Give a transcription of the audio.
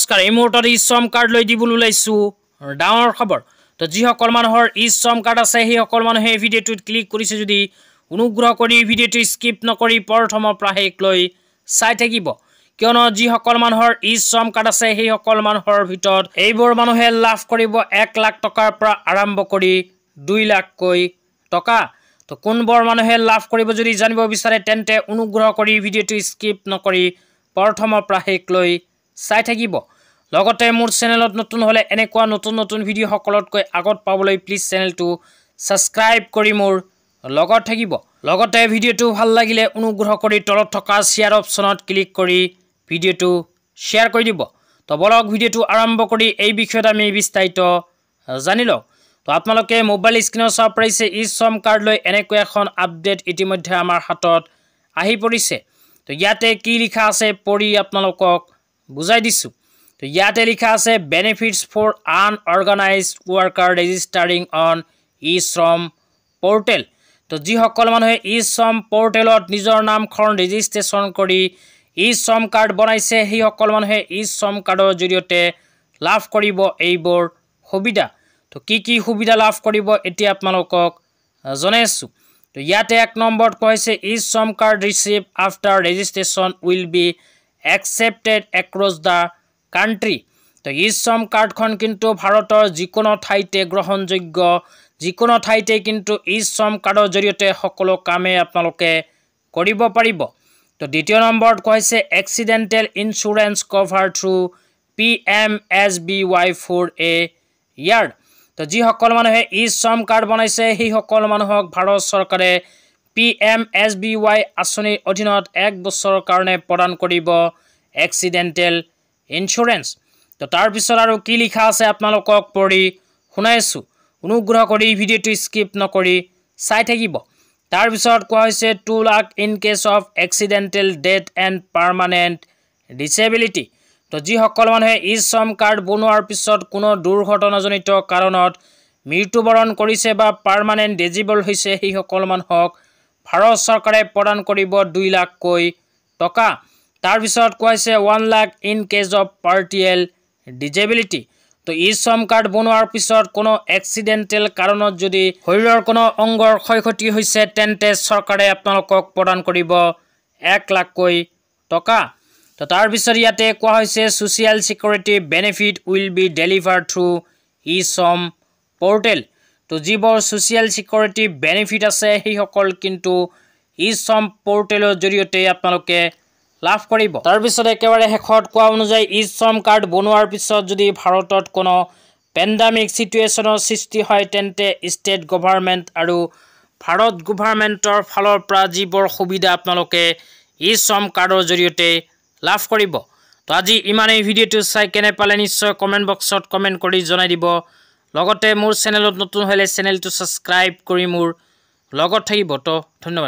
নমস্কাৰ এই মুহূৰ্তত ই শ্ৰম কাৰ্ড লৈ দিবলৈ ওলাইছো ডাঙৰ খবৰ তো যিসকল মানুহৰ ই শ্ৰম কাৰ্ড আছে সেই সকল মানুহে ভিডিঅ'টোত ক্লিক কৰিছে যদি অনুগ্ৰহ কৰি ভিডিঅ'টো স্কিপ নকৰি প্ৰথমৰ পৰা শেষ লৈ চাই থাকিব কিয়নো যিসকল মানুহৰ ই শ্ৰম কাৰ্ড আছে সেই সকল মানুহৰ ভিতৰত এইবোৰ মানুহে লাভ কৰিব 1 লাখ টকাৰ পৰা আৰম্ভ কৰি 2 লাখকৈ টকা তো কোনবোৰ মানুহে লাভ কৰিব যদি জানিব বিচাৰে তেন্তে অনুগ্ৰহ কৰি ভিডিঅ'টো স্কিপ নকৰি প্ৰথমৰ পৰা শেষ লৈ চাই থাকিব লগতে মোৰ চেনেলত নতুন হলে এনেকুৱা নতুন ভিডিঅ' সকলোতকৈ আগত পাবলৈ প্লিজ চেনেলটো সাবস্ক্ৰাইব কৰি মোৰ লগত থাকিব লগতে ভিডিঅ'টো ভাল লাগিলে অনুগ্ৰহ কৰি তলত থকা শেয়াৰ অপচনত ক্লিক কৰি ভিডিঅ'টো শেয়াৰ কৰি দিব তো বলক ভিডিঅ'টো আৰম্ভ কৰি এই বিষয়ত আমি বিস্তাৰিত জানি লওঁ তো আপোনালোকে মোবাইল স্ক্ৰীনত চাব পাৰিছে ই শ্ৰম কাৰ্ড লৈ এনেকৈ এখন আপডেট ইতিমধ্যে আমাৰ হাতত আহি পৰিছে তো ইয়াতে কি লিখা আছে পঢ়ি আপোনালোকক বুজাই দিছো তো ইয়াতে লিখা আছে benefits for আনঅৰ্গানাইজড worker ৰেজিষ্টাৰিং on E Shram portal তো যিসকল মানুহে ই শ্ৰম পোৰ্টেলত নিজৰ নামখন ৰেজিষ্ট্ৰেশ্যন কৰি ই শ্ৰম কাৰ্ড বনাইছে সেই সকল মানুহে ই শ্ৰম কাৰ্ডৰ জৰিয়তে লাভ কৰিব এইবোৰ সুবিধা তো কি সুবিধা লাভ কৰিব এতিয়া আপোনালোকক জনাইছো তো ইয়াতে 1 নম্বৰত কৈছে ই শ্ৰম card receive after registration will be accepted across the country তো ই শ্ৰম কাৰ্ডখন কিন্তু ভাৰতৰ যিকোনো ঠাইতে গ্ৰহণযোগ্য যিকোনো ঠাইতে কিন্তু ই শ্ৰম কাৰ্ডৰ জৰিয়তে সকলো কামে আপোনালোকে কৰিব পাৰিব তো দ্বিতীয় নম্বৰত কৈছে accidental insurance cover through PMSBY for a year তো যিসকল মানুহে ই শ্ৰম কাৰ্ড বনাইছে সেই সকল মানুহক ভাৰত চৰকাৰে PMSBY আঁচনিৰ অধীনত 1 বছৰৰ কাৰণে প্ৰদান কৰিব এক্সিডেন্টেল ইন্সুৰেন্স তো তাৰ পিছত আৰু কি লিখা আছে আপোনালোকক পঢ়ি শুনাইছো অনুগ্ৰহ কৰি ভিডিঅ'টো স্কিপ নকৰি চাই থাকিব তাৰ পিছত কোৱা হৈছে 2 lakh in case of accidental death and permanent disability তো যিসকল মানুহে ই শ্ৰম কাৰ্ড বনোৱাৰ পিছত কোনো দুৰ্ঘটনাজনিত কাৰণত মৃত্যুবৰণ কৰিছে বা পাৰ্মানেন্ট ডিজেবল হৈছে সেই সকল মানুহক ভাৰত চৰকাৰে প্ৰদান কৰিব 2 লাখকৈ টকা তাৰ পিছত কৈছে 1 lakh in case of partial disability তো ই শ্ৰম কাৰ্ড বনোৱাৰ পিছত কোনো এক্সিডেন্টেল কাৰণত যদি শৰীৰৰ কোনো অংগৰ ক্ষয়ক্ষতি হৈছে তেন্তে চৰকাৰে আপোনালোকক প্ৰদান কৰিব 1 লাখকৈ টকা তো তাৰ পিছত ইয়াতে কোৱা হৈছে social security benefit will be delivered through e Shram portal তো যিবোৰ সোশ্যাল সিকিউৰিটি বেনিফিট আছে সেই সকল কিন্তু ই শ্ৰম পোৰ্টেলৰ জৰিয়তে আপোনালোকে লাভ কৰিব তাৰ পিছত একেবাৰে শেষত কোৱা অনুযায়ী ই শ্ৰম কাৰ্ড বনোৱাৰ পিছত যদি ভাৰতত কোনো পেণ্ডামিক সিচুৱেশ্যনৰ সৃষ্টি হয় তেন্তে ষ্টেট গভৰ্ণমেণ্ট আৰু ভাৰত গভৰ্ণমেণ্টৰ ফালৰ পৰা যিবোৰ সুবিধা আপোনালোকে ই শ্ৰম কাৰ্ডৰ জৰিয়তে লাভ কৰিব তো আজি ইমানেই ভিডিঅ'টো চাই কেনে পালে নিশ্চয় কমেণ্ট বক্সত কমেণ্ট কৰি জনাই দিব লগতে মোৰ চেনেলত নতুন হলে চেনেলটো সাবস্ক্ৰাইব কৰি মোৰ লগত থাকিব তো ধন্যবাদ।